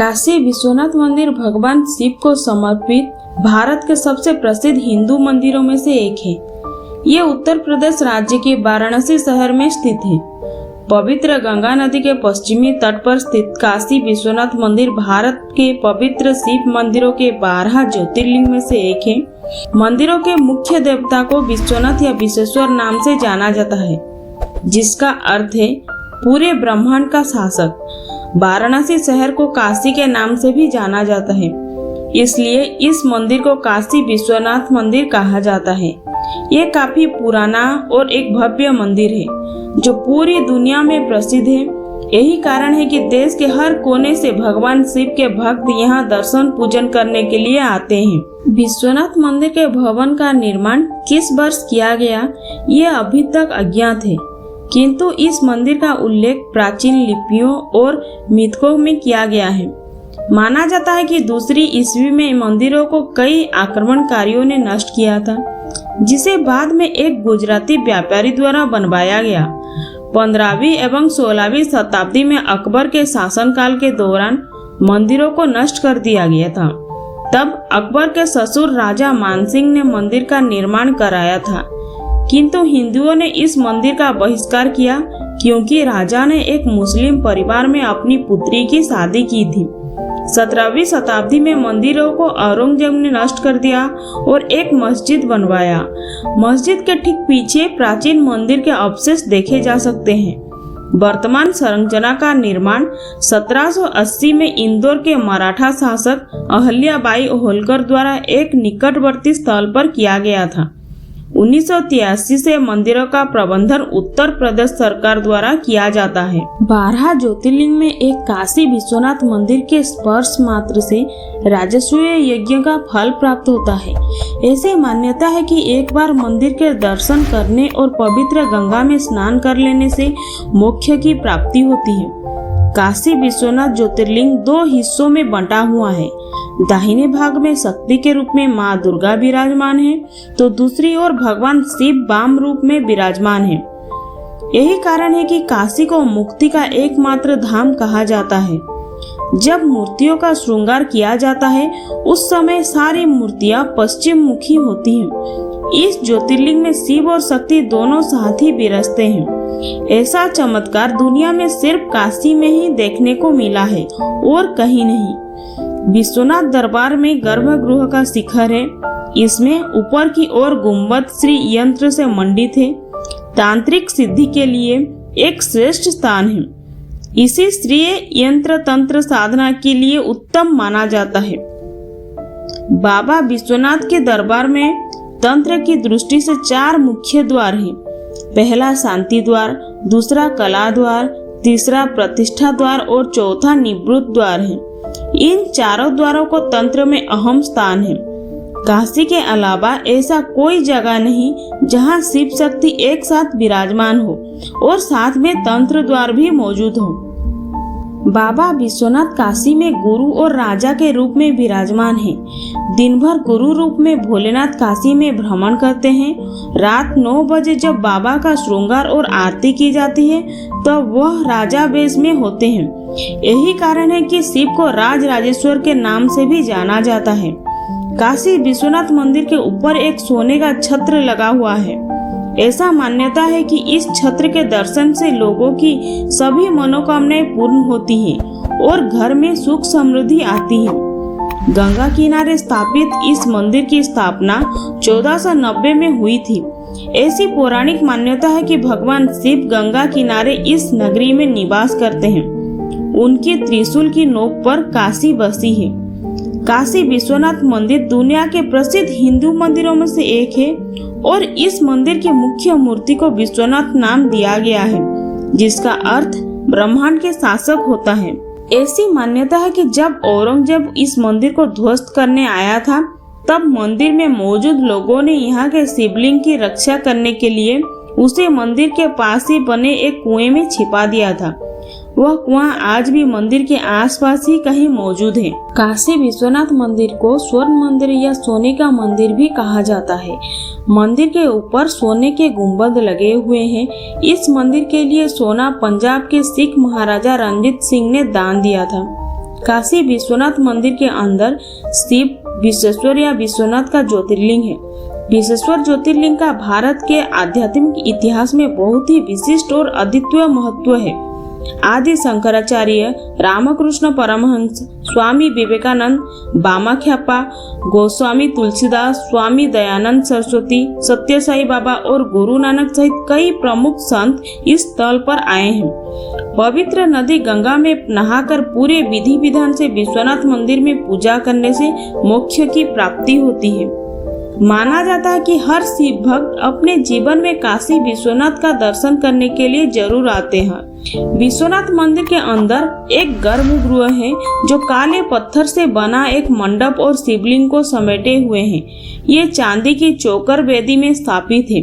काशी विश्वनाथ मंदिर भगवान शिव को समर्पित भारत के सबसे प्रसिद्ध हिंदू मंदिरों में से एक है। ये उत्तर प्रदेश राज्य के वाराणसी शहर में स्थित है। पवित्र गंगा नदी के पश्चिमी तट पर स्थित काशी विश्वनाथ मंदिर भारत के पवित्र शिव मंदिरों के 12 ज्योतिर्लिंग में से एक है। मंदिरों के मुख्य देवता को विश्वनाथ या विश्वेश्वर नाम से जाना जाता है, जिसका अर्थ है पूरे ब्रह्मांड का शासक। वाराणसी शहर को काशी के नाम से भी जाना जाता है, इसलिए इस मंदिर को काशी विश्वनाथ मंदिर कहा जाता है। ये काफी पुराना और एक भव्य मंदिर है जो पूरी दुनिया में प्रसिद्ध है। यही कारण है कि देश के हर कोने से भगवान शिव के भक्त यहाँ दर्शन पूजन करने के लिए आते हैं। विश्वनाथ मंदिर के भवन का निर्माण किस वर्ष किया गया, ये अभी तक अज्ञात है, किंतु इस मंदिर का उल्लेख प्राचीन लिपियों और मिथकों में किया गया है। माना जाता है कि दूसरी ईस्वी में मंदिरों को कई आक्रमणकारियों ने नष्ट किया था, जिसे बाद में एक गुजराती व्यापारी द्वारा बनवाया गया। 15वीं एवं 16वीं शताब्दी में अकबर के शासनकाल के दौरान मंदिरों को नष्ट कर दिया गया था। तब अकबर के ससुर राजा मानसिंह ने मंदिर का निर्माण कराया था, किंतु हिंदुओं ने इस मंदिर का बहिष्कार किया क्योंकि राजा ने एक मुस्लिम परिवार में अपनी पुत्री की शादी की थी। 17वीं शताब्दी में मंदिरों को औरंगजेब ने नष्ट कर दिया और एक मस्जिद बनवाया। मस्जिद के ठीक पीछे प्राचीन मंदिर के अवशेष देखे जा सकते हैं। वर्तमान संरचना का निर्माण 1780 में इंदौर के मराठा शासक अहल्याबाई होलकर द्वारा एक निकटवर्ती स्थल पर किया गया था। 1983 से मंदिरों का प्रबंधन उत्तर प्रदेश सरकार द्वारा किया जाता है। 12 ज्योतिर्लिंग में एक काशी विश्वनाथ मंदिर के स्पर्श मात्र से राजसूय यज्ञ का फल प्राप्त होता है। ऐसी मान्यता है कि एक बार मंदिर के दर्शन करने और पवित्र गंगा में स्नान कर लेने से मोक्ष की प्राप्ति होती है। काशी विश्वनाथ ज्योतिर्लिंग 2 हिस्सों में बंटा हुआ है। दाहिने भाग में शक्ति के रूप में माँ दुर्गा विराजमान है, तो दूसरी ओर भगवान शिव वाम रूप में विराजमान है। यही कारण है कि काशी को मुक्ति का एकमात्र धाम कहा जाता है। जब मूर्तियों का श्रृंगार किया जाता है, उस समय सारी मूर्तियां पश्चिम मुखी होती हैं। इस ज्योतिर्लिंग में शिव और शक्ति दोनों साथ ही विराजते हैं। ऐसा चमत्कार दुनिया में सिर्फ काशी में ही देखने को मिला है और कहीं नहीं। विश्वनाथ दरबार में गर्भगृह का शिखर है। इसमें ऊपर की ओर गुंबद श्री यंत्र से मंडित है। तांत्रिक सिद्धि के लिए एक श्रेष्ठ स्थान है। इसी श्री यंत्र तंत्र साधना के लिए उत्तम माना जाता है। बाबा विश्वनाथ के दरबार में तंत्र की दृष्टि से 4 मुख्य द्वार हैं। पहला शांति द्वार, दूसरा कला द्वार, तीसरा प्रतिष्ठा द्वार और चौथा निवृत्त द्वार है। इन चारों द्वारों को तंत्र में अहम स्थान है। काशी के अलावा ऐसा कोई जगह नहीं जहां शिव शक्ति एक साथ विराजमान हो और साथ में तंत्र द्वार भी मौजूद हो। बाबा विश्वनाथ काशी में गुरु और राजा के रूप में विराजमान है। दिन भर गुरु रूप में भोलेनाथ काशी में भ्रमण करते हैं। रात 9 बजे जब बाबा का श्रृंगार और आरती की जाती है, तो वह राजा वेश में होते हैं। यही कारण है कि शिव को राज राजेश्वर के नाम से भी जाना जाता है। काशी विश्वनाथ मंदिर के ऊपर एक सोने का छत्र लगा हुआ है। ऐसा मान्यता है कि इस छत्र के दर्शन से लोगों की सभी मनोकामनाएं पूर्ण होती हैं और घर में सुख समृद्धि आती है। गंगा किनारे स्थापित इस मंदिर की स्थापना 1490 में हुई थी। ऐसी पौराणिक मान्यता है कि भगवान शिव गंगा किनारे इस नगरी में निवास करते हैं। उनकी त्रिशूल की नोक पर काशी बसी है। काशी विश्वनाथ मंदिर दुनिया के प्रसिद्ध हिंदू मंदिरों में से एक है और इस मंदिर की मुख्य मूर्ति को विश्वनाथ नाम दिया गया है, जिसका अर्थ ब्रह्मांड के शासक होता है। ऐसी मान्यता है कि जब औरंगजेब इस मंदिर को ध्वस्त करने आया था, तब मंदिर में मौजूद लोगों ने यहाँ के शिवलिंग की रक्षा करने के लिए उसे मंदिर के पास ही बने एक कुएं में छिपा दिया था। वह कुआं आज भी मंदिर के आसपास ही कहीं मौजूद है। काशी विश्वनाथ मंदिर को स्वर्ण मंदिर या सोने का मंदिर भी कहा जाता है। मंदिर के ऊपर सोने के गुंबद लगे हुए हैं। इस मंदिर के लिए सोना पंजाब के सिख महाराजा रणजीत सिंह ने दान दिया था। काशी विश्वनाथ मंदिर के अंदर शिव, विश्वेश्वर या विश्वनाथ का ज्योतिर्लिंग है। विश्वेश्वर ज्योतिर्लिंग का भारत के आध्यात्मिक इतिहास में बहुत ही विशिष्ट और अद्वितीय महत्व है। आदि शंकराचार्य, रामकृष्ण परमहंस, स्वामी विवेकानंद, बामाख्यापा, गोस्वामी तुलसीदास, स्वामी दयानंद सरस्वती, सत्य साई बाबा और गुरु नानक सहित कई प्रमुख संत इस स्थल पर आए हैं। पवित्र नदी गंगा में नहाकर पूरे विधि विधान से विश्वनाथ मंदिर में पूजा करने से मोक्ष की प्राप्ति होती है। माना जाता है कि हर शिव भक्त अपने जीवन में काशी विश्वनाथ का दर्शन करने के लिए जरूर आते हैं। विश्वनाथ मंदिर के अंदर एक गर्भगृह है जो काले पत्थर से बना एक मंडप और शिवलिंग को समेटे हुए हैं। ये चांदी की चोकर वेदी में स्थापित है।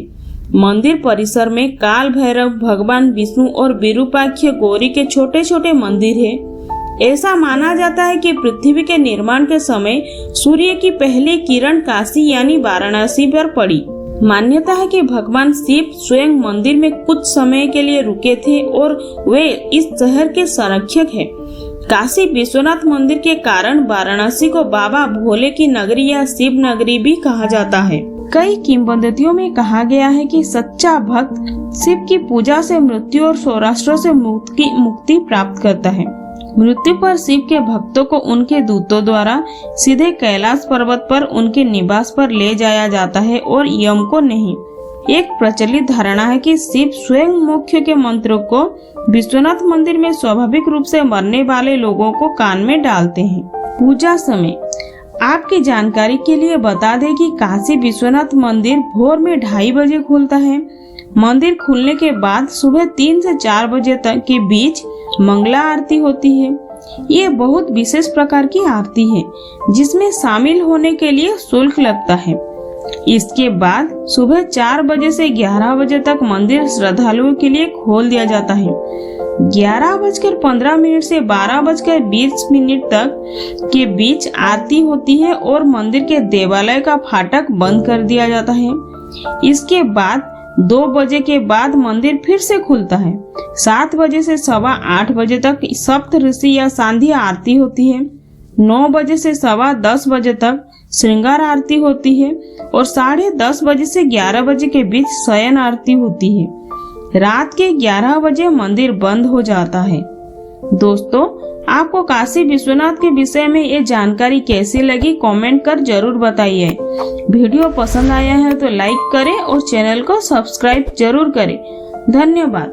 मंदिर परिसर में काल भैरव, भगवान विष्णु और विरूपाक्ष गौरी के छोटे छोटे मंदिर है। ऐसा माना जाता है कि पृथ्वी के निर्माण के समय सूर्य की पहली किरण काशी यानी वाराणसी पर पड़ी। मान्यता है कि भगवान शिव स्वयं मंदिर में कुछ समय के लिए रुके थे और वे इस शहर के संरक्षक हैं। काशी विश्वनाथ मंदिर के कारण वाराणसी को बाबा भोले की नगरी या शिव नगरी भी कहा जाता है। कई किंवदंतियों में कहा गया है कि सच्चा भक्त शिव की पूजा से मृत्यु और सौराष्ट्र से मुक्ति प्राप्त करता है। मृत्यु पर शिव के भक्तों को उनके दूतों द्वारा सीधे कैलाश पर्वत पर उनके निवास पर ले जाया जाता है और यम को नहीं। एक प्रचलित धारणा है कि शिव स्वयं मोक्ष के मंत्रों को विश्वनाथ मंदिर में स्वाभाविक रूप से मरने वाले लोगों को कान में डालते हैं। पूजा समय आपकी जानकारी के लिए बता दें कि काशी विश्वनाथ मंदिर भोर में 2:30 बजे खुलता है। मंदिर खुलने के बाद सुबह 3 से 4 बजे तक के बीच मंगला आरती होती है। ये बहुत विशेष प्रकार की आरती है जिसमें शामिल होने के लिए शुल्क लगता है। इसके बाद सुबह 4 बजे से 11 बजे तक मंदिर श्रद्धालुओं के लिए खोल दिया जाता है। 11:15 से 12:20 तक के बीच आरती होती है और मंदिर के देवालय का फाटक बंद कर दिया जाता है। इसके बाद 2 बजे के बाद मंदिर फिर से खुलता है। 7 बजे से 8:15 बजे तक सप्त ऋषि या सांध्य आरती होती है। 9 बजे से 10:15 बजे तक श्रृंगार आरती होती है और 10:30 बजे से 11 बजे के बीच शयन आरती होती है। रात के 11 बजे मंदिर बंद हो जाता है। दोस्तों, आपको काशी विश्वनाथ के विषय में ये जानकारी कैसी लगी कमेंट कर जरूर बताइए। वीडियो पसंद आया है तो लाइक करें और चैनल को सब्सक्राइब जरूर करें। धन्यवाद।